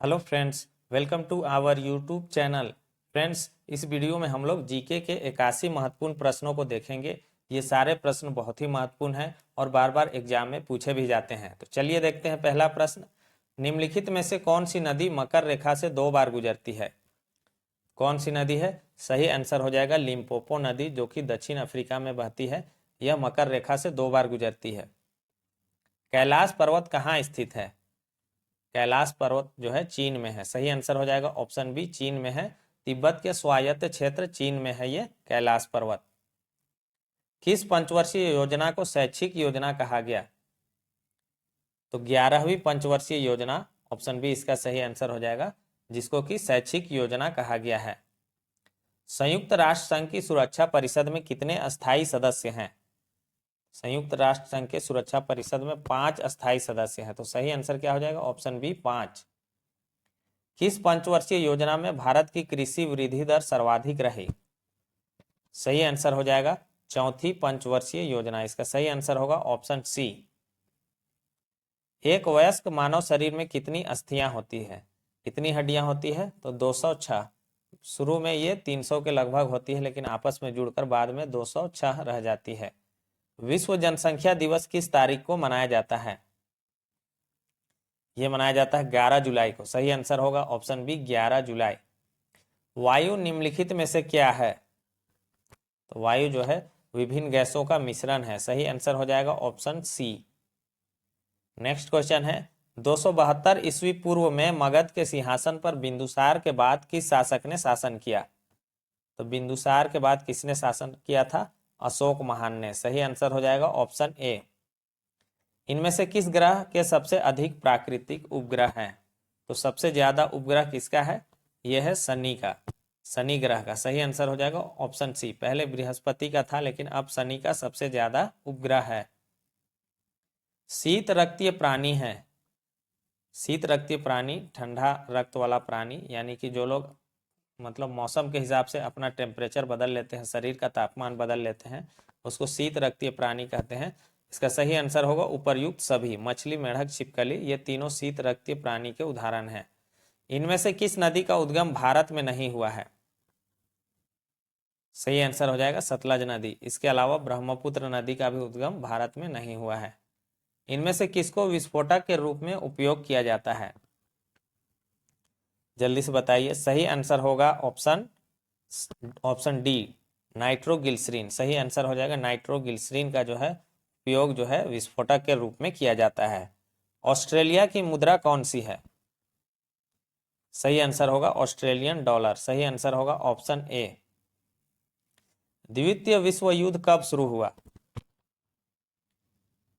Hello friends, welcome to our YouTube channel. Friends, इस video में हम लोग जीके के 81 महत्वपूर्ण प्रश्नों को देखेंगे। ये सारे प्रश्न बहुत ही महत्वपूर्ण हैं और बार बार एग्जाम में पूछे भी जाते हैं। तो चलिए देखते हैं पहला प्रश्न। निम्नलिखित में से कौन सी नदी मकर रेखा से 2 बार गुजरती है? कौन सी नदी है? सही आंसर हो जाएगा लिम्पोपो नदी, जो कि दक्षिण अफ्रीका में बहती है। यह मकर रेखा से 2 बार गुजरती है। कैलाश पर्वत कहाँ स्थित है? कैलाश पर्वत जो है चीन में है। सही आंसर हो जाएगा ऑप्शन बी, चीन में है। तिब्बत के स्वायत्त क्षेत्र चीन में है ये कैलाश पर्वत। किस पंचवर्षीय योजना को शैक्षिक योजना कहा गया? तो 11वीं पंचवर्षीय योजना, ऑप्शन बी इसका सही आंसर हो जाएगा, जिसको कि शैक्षिक योजना कहा गया है। संयुक्त राष्ट्र संघ की सुरक्षा परिषद में कितने अस्थायी सदस्य हैं? संयुक्त राष्ट्र संघ के सुरक्षा परिषद में 5 अस्थायी सदस्य हैं। तो सही आंसर क्या हो जाएगा? Option B 5। किस पंचवर्षीय योजना में भारत की कृषि वृद्धि दर सर्वाधिक रही? सही आंसर हो जाएगा चौथी पंचवर्षीय योजना। इसका सही आंसर होगा ऑप्शन सी। एक वयस्क मानव शरीर में कितनी अस्थियां होती है? कितनी हड्डियां होती है? तो 206। शुरू में ये 300 के लगभग होती है, लेकिन आपस में जुड़कर बाद में 206 रह जाती है। विश्व जनसंख्या दिवस किस तारीख को मनाया जाता है? यह मनाया जाता है 11 जुलाई को। सही आंसर होगा ऑप्शन बी 11 जुलाई। वायु निम्नलिखित में से क्या है? तो वायु जो है विभिन्न गैसों का मिश्रण है। सही आंसर हो जाएगा ऑप्शन सी। नेक्स्ट क्वेश्चन है, 272 ईस्वी पूर्व में मगध के सिंहासन पर बिंदुसार के बाद किस शासक ने शासन किया? तो बिंदुसार के बाद किसने शासन किया था? अशोक महान ने। सही आंसर हो जाएगा ऑप्शन ए। इनमें से किस ग्रह के सबसे अधिक प्राकृतिक उपग्रह हैं? तो सबसे ज्यादा उपग्रह किसका है? यह है शनि का, शनि ग्रह का। सही आंसर हो जाएगा ऑप्शन सी। पहले बृहस्पति का था, लेकिन अब शनि का सबसे ज्यादा उपग्रह है। शीत रक्तीय प्राणी है। शीत रक्तीय प्राणी ठंडा रक्त वाला प्राणी, यानी कि जो लोग मतलब मौसम के हिसाब से अपना टेम्परेचर बदल लेते हैं, शरीर का तापमान बदल लेते हैं, उसको शीत रक्तीय प्राणी कहते हैं। इसका सही आंसर होगा उपर्युक्त सभी। मछली, मेढक, छिपकली, ये तीनों शीत रक्तीय प्राणी के उदाहरण हैं। इनमें से किस नदी का उद्गम भारत में नहीं हुआ है? सही आंसर हो जाएगा सतलज नदी। इसके अलावा ब्रह्मपुत्र नदी का भी उद्गम भारत में नहीं हुआ है। इनमें से किसको विस्फोटक के रूप में उपयोग किया जाता है? जल्दी से बताइए। सही आंसर होगा ऑप्शन डी, नाइट्रोग्लिसरीन। सही आंसर हो जाएगा नाइट्रोग्लिसरीन का जो है उपयोग जो है विस्फोटक के रूप में किया जाता है। ऑस्ट्रेलिया की मुद्रा कौन सी है? सही आंसर होगा ऑस्ट्रेलियन डॉलर। सही आंसर होगा ऑप्शन ए। द्वितीय विश्व युद्ध कब शुरू हुआ?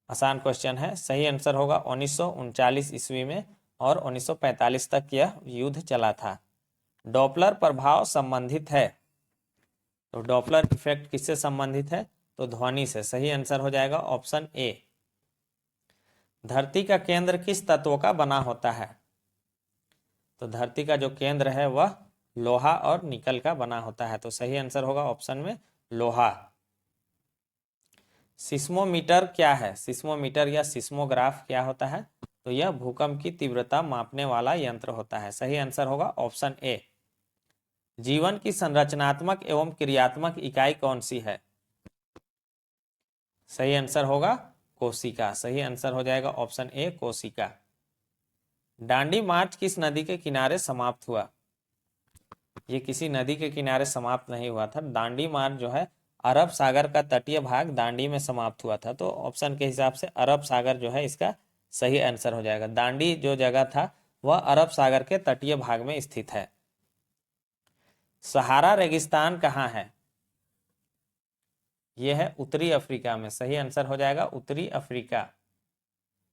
आसान क्वेश्चन है। सही आंसर होगा 1939 ईस्वी में, और 1945 तक यह युद्ध चला था। डॉपलर प्रभाव संबंधित है। तो डॉपलर इफेक्ट किससे संबंधित है? तो ध्वनि से। सही आंसर हो जाएगा ऑप्शन ए। धरती का केंद्र किस तत्व का बना होता है? तो धरती का जो केंद्र है वह लोहा और निकल का बना होता है। तो सही आंसर होगा ऑप्शन में लोहा। सिस्मोमीटर क्या है? सिस्मोमीटर या सिस्मोग्राफ क्या होता है? तो यह भूकंप की तीव्रता मापने वाला यंत्र होता है। सही आंसर होगा ऑप्शन ए। जीवन की संरचनात्मक एवं क्रियात्मक इकाई कौन सी है? सही आंसर होगा कोशिका। सही आंसर हो जाएगा ऑप्शन ए, कोशिका। दांडी मार्च किस नदी के किनारे समाप्त हुआ? ये किसी नदी के किनारे समाप्त नहीं हुआ था। दांडी मार्च जो है अरब सागर का तटीय भाग दांडी में समाप्त हुआ था। तो ऑप्शन के हिसाब से अरब सागर जो है इसका सही आंसर हो जाएगा। दांडी जो जगह था वह अरब सागर के तटीय भाग में स्थित है। सहारा रेगिस्तान कहाँ है? यह है उत्तरी अफ्रीका में। सही आंसर हो जाएगा उत्तरी अफ्रीका।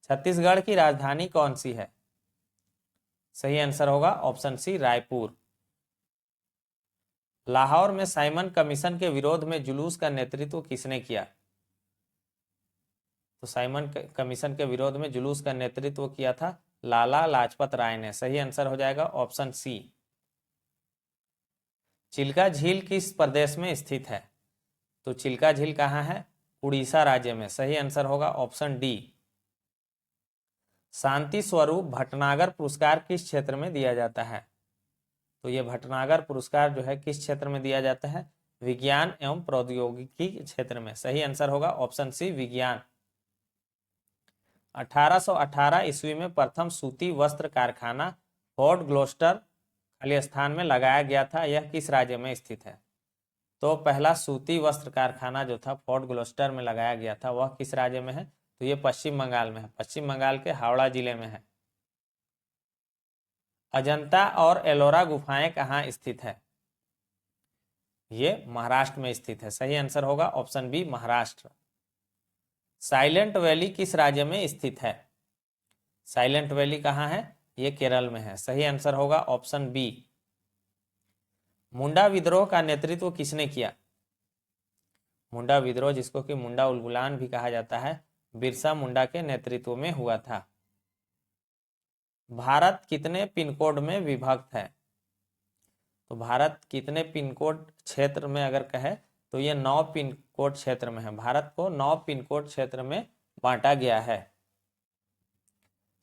छत्तीसगढ़ की राजधानी कौन सी है? सही आंसर होगा ऑप्शन सी, रायपुर। लाहौर में साइमन कमीशन के विरोध में जुलूस का नेतृत्व किसने किया? तो साइमन कमीशन के विरोध में जुलूस का नेतृत्व किया था लाला लाजपत राय ने। सही आंसर हो जाएगा ऑप्शन सी। चिल्का झील किस प्रदेश में स्थित है? तो चिल्का झील कहाँ है? उड़ीसा राज्य में। सही आंसर होगा ऑप्शन डी। शांति स्वरूप भटनागर पुरस्कार किस क्षेत्र में दिया जाता है? तो ये भटनागर पुरस्कार जो है किस क्षेत्र में दिया जाता है? विज्ञान एवं प्रौद्योगिकी क्षेत्र में। सही आंसर होगा ऑप्शन सी विज्ञान। 1818 ईस्वी में प्रथम सूती वस्त्र कारखाना फोर्ट ग्लोस्टर खाली स्थान में लगाया गया था, यह किस राज्य में स्थित है? तो पहला सूती वस्त्र कारखाना जो था फोर्ट ग्लोस्टर में लगाया गया था, वह किस राज्य में है? तो ये पश्चिम बंगाल में है, पश्चिम बंगाल के हावड़ा जिले में है। अजंता और एलोरा गुफाएं कहाँ स्थित है? ये महाराष्ट्र में स्थित है। सही आंसर होगा option B Maharashtra. Silent Valley किस राज्य में स्थित है? साइलेंट वैली कहाँ है? ये केरल में है। सही आंसर होगा ऑप्शन बी। मुंडा विद्रोह का नेतृत्व किसने किया? मुंडा विद्रोह, जिसको कि मुंडा उलगुलान भी कहा जाता है, बिरसा मुंडा के नेतृत्व में हुआ था। भारत कितने पिन कोड में विभक्त है? तो भारत कितने पिन कोड क्षेत्र में अगर कहे तो ये 9 पिन कोड क्षेत्र में है। भारत को 9 पिन कोड क्षेत्र में बांटा गया है।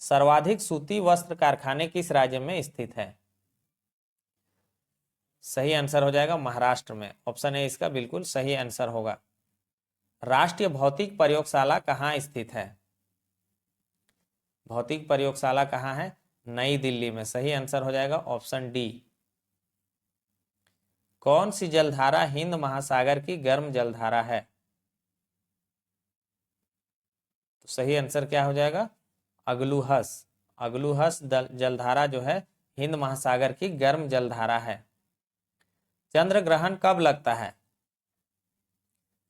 सर्वाधिक सूती वस्त्र कारखाने किस राज्य में स्थित है? सही आंसर हो जाएगा महाराष्ट्र में। ऑप्शन ए इसका बिल्कुल सही आंसर होगा। राष्ट्रीय भौतिक प्रयोगशाला कहाँ स्थित है? भौतिक प्रयोगशाला कहाँ है? नई दिल्ली में। सही आंसर हो जाएगा ऑप्शन डी। कौन सी जलधारा हिंद महासागर की गर्म जलधारा है? तो सही आंसर क्या हो जाएगा? अगलुहस। अगलुहस जलधारा जो है हिंद महासागर की गर्म जलधारा है। चंद्र ग्रहण कब लगता है?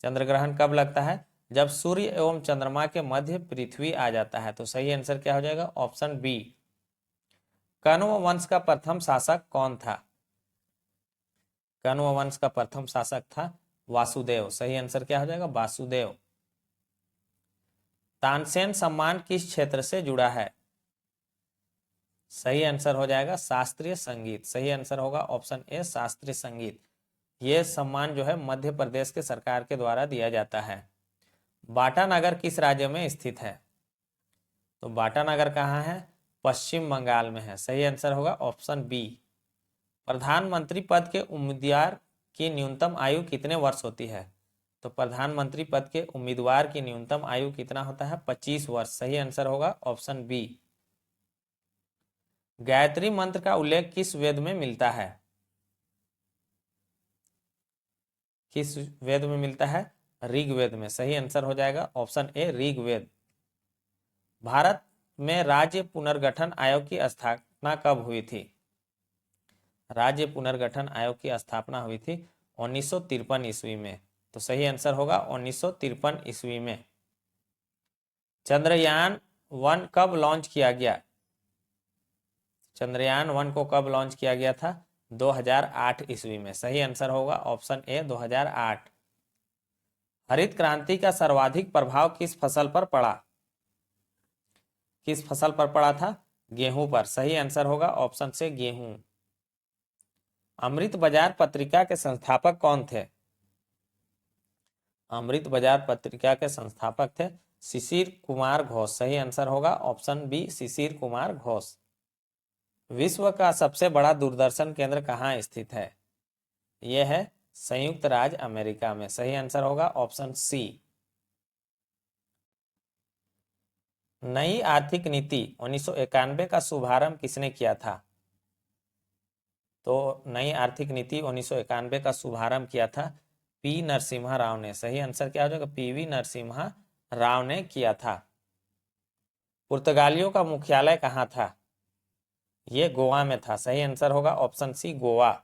चंद्र ग्रहण कब लगता है? जब सूर्य एवं चंद्रमा के मध्य पृथ्वी आ जाता है। तो सही आंसर क्या हो जाएगा? Option B. कण्व वंश का प्रथम शासक कौन था? कण्व वंश का प्रथम शासक था वासुदेव। सही आंसर क्या हो जाएगा? वासुदेव। तानसेन सम्मान किस क्षेत्र से जुड़ा है? सही आंसर हो जाएगा शास्त्रीय संगीत। सही आंसर होगा ऑप्शन ए शास्त्रीय संगीत। यह सम्मान जो है मध्य प्रदेश के सरकार के द्वारा दिया जाता है। बाटानगर किस राज्य में स्थित है? तो बाटानगर कहाँ है? पश्चिम बंगाल में है। सही आंसर होगा ऑप्शन बी। प्रधानमंत्री पद के उम्मीदवार की न्यूनतम आयु कितने वर्ष होती है? तो प्रधानमंत्री पद के उम्मीदवार की न्यूनतम आयु कितना होता है? 25 वर्ष। सही आंसर होगा ऑप्शन बी। गायत्री मंत्र का उल्लेख किस वेद में मिलता है? किस वेद में मिलता है? ऋग्वेद में। सही आंसर हो जाएगा ऑप्शन ए ऋग्वेद। भारत में राज्य पुनर्गठन आयोग की स्थापना कब हुई थी? राज्य पुनर्गठन आयोग की स्थापना हुई थी 1953 ईस्वी में। तो सही आंसर होगा 1953 ईस्वी में। चंद्रयान 1 कब लॉन्च किया गया? चंद्रयान 1 को कब लॉन्च किया गया था? 2008 ईस्वी में। सही आंसर होगा ऑप्शन ए 2008। हरित क्रांति का सर्वाधिक प्रभाव किस फसल पर पड़ा? किस फसल पर पड़ा था? गेहूं पर। सही आंसर होगा ऑप्शन से गेहूं। अमृत बाजार पत्रिका के संस्थापक कौन थे? अमृत बाजार पत्रिका के संस्थापक थे शिशिर कुमार घोष। सही आंसर होगा ऑप्शन बी शिशिर कुमार घोष। विश्व का सबसे बड़ा दूरदर्शन केंद्र कहाँ स्थित है? यह है संयुक्त राज्य अमेरिका में। सही आंसर होगा ऑप्शन सी। नई आर्थिक नीति 1991 का शुभारंभ किसने किया था? तो नई आर्थिक नीति 1991 का शुभारंभ किया था पी नरसिम्हा राव ने। सही आंसर क्या हो जाएगा? पीवी नरसिम्हा राव ने किया था। पुर्तगालियों का मुख्यालय कहाँ था? ये गोवा में था। सही आंसर होगा ऑप्शन सी गोवा।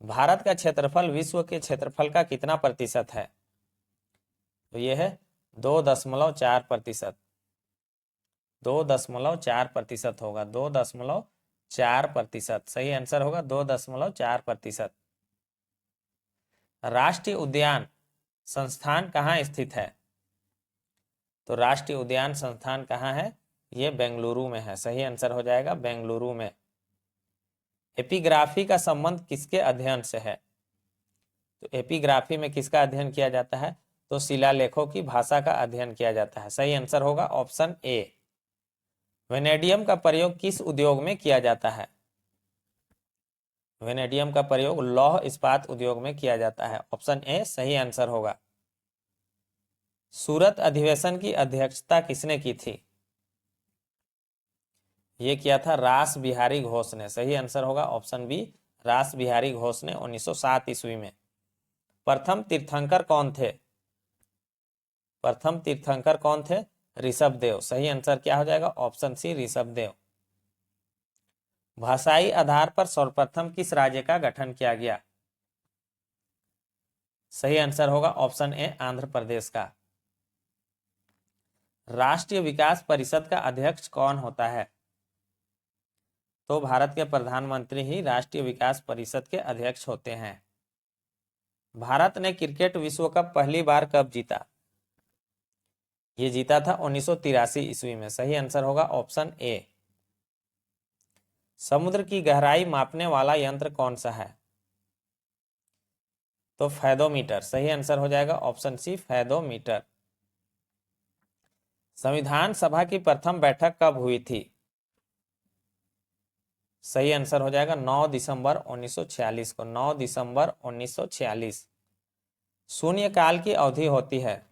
भारत का क्षेत्रफल विश्व के क्षेत्रफल का कितना प्रतिशत है? तो ये है 2.4%। 2.4% होगा। 2.4%। सही आंसर होगा 2.4%। राष्ट्रीय उद्यान संस्थान कहाँ स्थित है? तो राष्ट्रीय उद्यान संस्थान कहाँ है? ये बेंगलुरु में है। सही आंसर हो जाएगा बेंगलुरु में। एपिग्राफी का संबंध किसके अध्ययन से है? तो एपिग्राफी में किसका अध्ययन किया जाता है? तो शिलालेखों की भाषा का अध्ययन किया जाता है। सही आंसर होगा ऑप्शन ए। वेनेडियम का प्रयोग किस उद्योग में किया जाता है? वेनेडियम का प्रयोग लौह इस्पात उद्योग में किया जाता है। ऑप्शन ए सही आंसर होगा। सूरत अधिवेशन की अध्यक्षता किसने की थी? ये किया था रास बिहारी घोष ने। सही आंसर होगा ऑप्शन बी, रास बिहारी घोष ने 1907 ईस्वी में। प्रथम तीर्थंकर कौन थे? प्रथम तीर्थंकर कौन थे? ऋषभदेव। सही आंसर क्या हो जाएगा? Option C, Rishabhdev. भाषाई आधार पर सर्वप्रथम किस राज्य का गठन किया गया? सही आंसर होगा ऑप्शन ए, आंध्र प्रदेश का। राष्ट्रीय विकास परिषद का अध्यक्ष कौन होता है? तो भारत के प्रधानमंत्री ही राष्ट्रीय विकास परिषद के अध्यक्ष होते हैं। भारत ने क्रिकेट विश्व कप पहली बार कब जीता? ये जीता था 1983 ईस्वी में। सही आंसर होगा ऑप्शन ए। समुद्र की गहराई मापने वाला यंत्र कौन सा है? तो फैदोमीटर। सही आंसर हो जाएगा ऑप्शन सी, फैदोमीटर। संविधान सभा की प्रथम बैठक कब हुई थी? सही आंसर हो जाएगा 9 दिसंबर 1946 को। 9 दिसंबर 1946। शून्यकाल की अवधि होती है।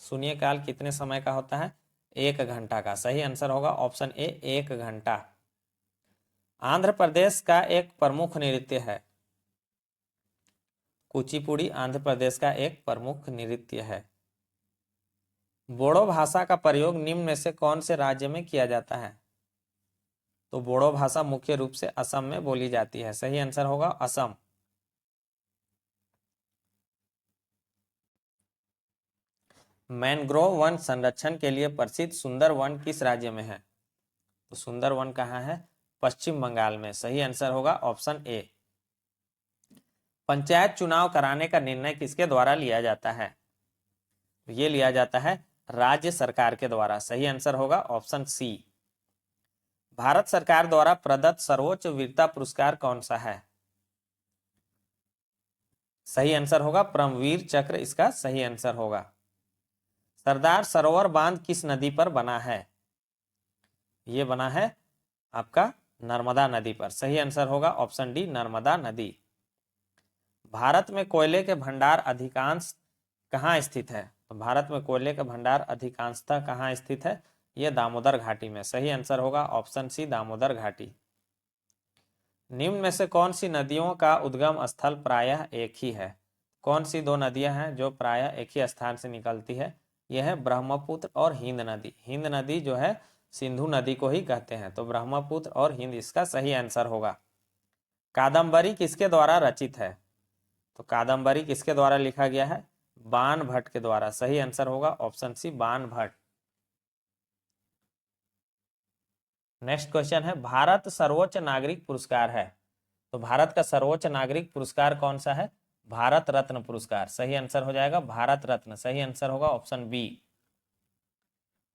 शून्यकाल कितने समय का होता है? 1 घंटा का। सही आंसर होगा ऑप्शन ए, 1 घंटा। आंध्र प्रदेश का एक प्रमुख नृत्य है। कुचिपुड़ी आंध्र प्रदेश का एक प्रमुख नृत्य है। बोडो भाषा का प्रयोग निम्न में से कौन से राज्य में किया जाता है? तो बोडो भाषा मुख्य रूप से असम में बोली जाती है। सही आंसर होगा असम। मैनग्रोव वन संरक्षण के लिए प्रसिद्ध सुंदरवन किस राज्य में है? तो सुंदरवन कहाँ है? पश्चिम बंगाल में। सही आंसर होगा ऑप्शन ए। पंचायत चुनाव कराने का निर्णय किसके द्वारा लिया जाता है? ये लिया जाता है राज्य सरकार के द्वारा। सही आंसर होगा ऑप्शन सी। भारत सरकार द्वारा प्रदत्त सर्वोच्च वीरता पुरस्कार कौन सा है? सही आंसर होगा परमवीर चक्र, इसका सही आंसर होगा। सरदार सरोवर बांध किस नदी पर बना है? ये बना है आपका नर्मदा नदी पर। सही आंसर होगा ऑप्शन डी, नर्मदा नदी। भारत में कोयले के भंडार अधिकांश कहाँ स्थित है? तो भारत में कोयले का भंडार अधिकांशतः कहाँ स्थित है? यह दामोदर घाटी में। सही आंसर होगा ऑप्शन सी, दामोदर घाटी। निम्न में से कौन सी नदियों का उद्गम स्थल प्रायः एक ही है? कौन सी दो नदियां हैं जो प्रायः एक ही स्थान से निकलती है? यह है ब्रह्मपुत्र और हिंद नदी। हिंद नदी जो है सिंधु नदी को ही कहते हैं। तो ब्रह्मपुत्र और हिंद इसका सही आंसर होगा। कादम्बरी किसके द्वारा रचित है? तो कादम्बरी किसके द्वारा लिखा गया है? बाण भट्ट के द्वारा। सही आंसर होगा ऑप्शन सी, बाण भट्ट। नेक्स्ट क्वेश्चन है, भारत सर्वोच्च नागरिक पुरस्कार है। तो भारत का सर्वोच्च नागरिक पुरस्कार कौन सा है? भारत रत्न पुरस्कार। सही आंसर हो जाएगा भारत रत्न। सही आंसर होगा ऑप्शन बी।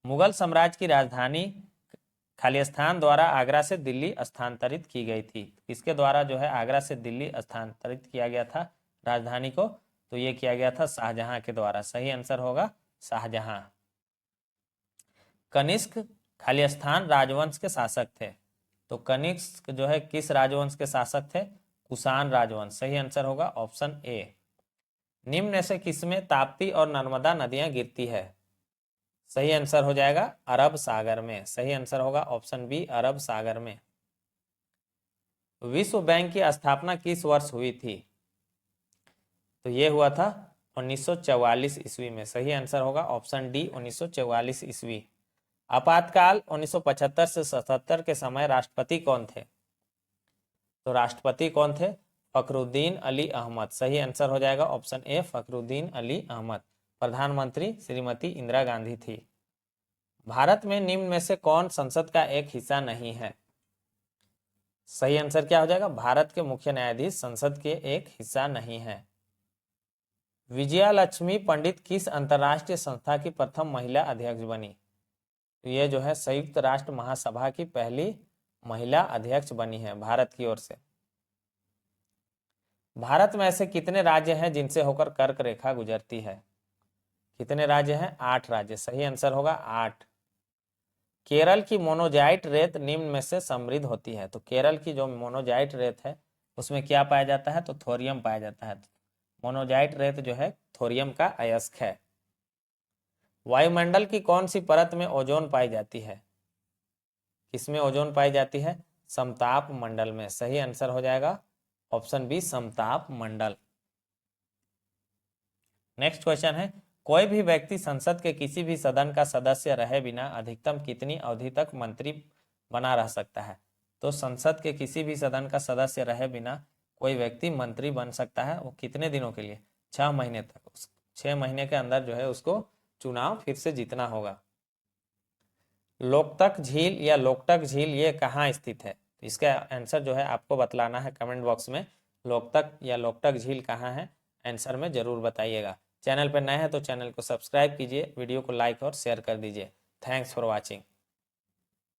मुगल साम्राज्य की राजधानी खालिस्तान द्वारा आगरा से दिल्ली स्थानांतरित की गई थी। किसके द्वारा जो है आगरा से दिल्ली स्थानांतरित किया गया था राजधानी को? तो ये किया गया था शाहजहां के द्वारा। सही आंसर होगा शाहजहां। कनिष्क खालिस्तान राजवंश के शासक थे। तो कनिष्क जो है किस राजवंश के शासक थे? कुषाण राजवंश। सही आंसर होगा ऑप्शन ए। निम्न में से किसमें ताप्ती और नर्मदा नदियां गिरती है? सही आंसर हो जाएगा अरब सागर में। सही आंसर होगा ऑप्शन बी, अरब सागर में। विश्व बैंक की स्थापना किस वर्ष हुई थी? तो ये हुआ था 1944 ईस्वी में। सही आंसर होगा ऑप्शन डी, 1944 ईस्वी। आपातकाल 1975 से 77 के समय राष्ट्रपति कौन थे? तो राष्ट्रपति कौन थे? फखरुद्दीन अली अहमद। सही आंसर हो जाएगा ऑप्शन ए, फखरुद्दीन अली अहमद। प्रधानमंत्री श्रीमती इंदिरा गांधी थी। भारत में निम्न में से कौन संसद का एक हिस्सा नहीं है? सही आंसर क्या हो जाएगा? भारत के मुख्य न्यायाधीश संसद के एक हिस्सा नहीं है। विजया लक्ष्मी पंडित किस अंतरराष्ट्रीय संस्था की प्रथम महिला अध्यक्ष बनी? तो ये जो है संयुक्त राष्ट्र महासभा की पहली महिला अध्यक्ष बनी है भारत की ओर से। भारत में ऐसे कितने राज्य हैं जिनसे होकर कर्क रेखा गुजरती है? कितने राज्य हैं? 8 राज्य। सही आंसर होगा 8। केरल की मोनोजाइट रेत निम्न में से समृद्ध होती है। तो केरल की जो मोनोजाइट रेत है उसमें क्या पाया जाता है? तो थोरियम पाया जाता है। मोनोजाइट रेत जो है थोरियम का अयस्क है। वायुमंडल की कौन सी परत में ओजोन पाई जाती है? किसमें ओजोन पाई जाती है? समताप मंडल में। सही आंसर हो जाएगा ऑप्शन बी, समताप मंडल। नेक्स्ट क्वेश्चन है, कोई भी व्यक्ति संसद के किसी भी सदन का सदस्य रहे बिना अधिकतम कितनी अवधि तक मंत्री बना रह सकता है? तो संसद के किसी भी सदन का सदस्य रहे बिना कोई व्यक्ति मंत्री बन सकता है। वो कितने दिनों के लिए? 6 महीने तक। 6 महीने के अंदर जो है उसको चुनाव फिर से जीतना होगा। लोकतक झील या लोकटक झील ये कहाँ स्थित है? इसका आंसर जो है आपको बतलाना है कमेंट बॉक्स में। लोकतक या लोकटक झील कहाँ है, आंसर में जरूर बताइएगा। चैनल पर नए हैं तो चैनल को सब्सक्राइब कीजिए, वीडियो को लाइक और शेयर कर दीजिए। Thanks for watching.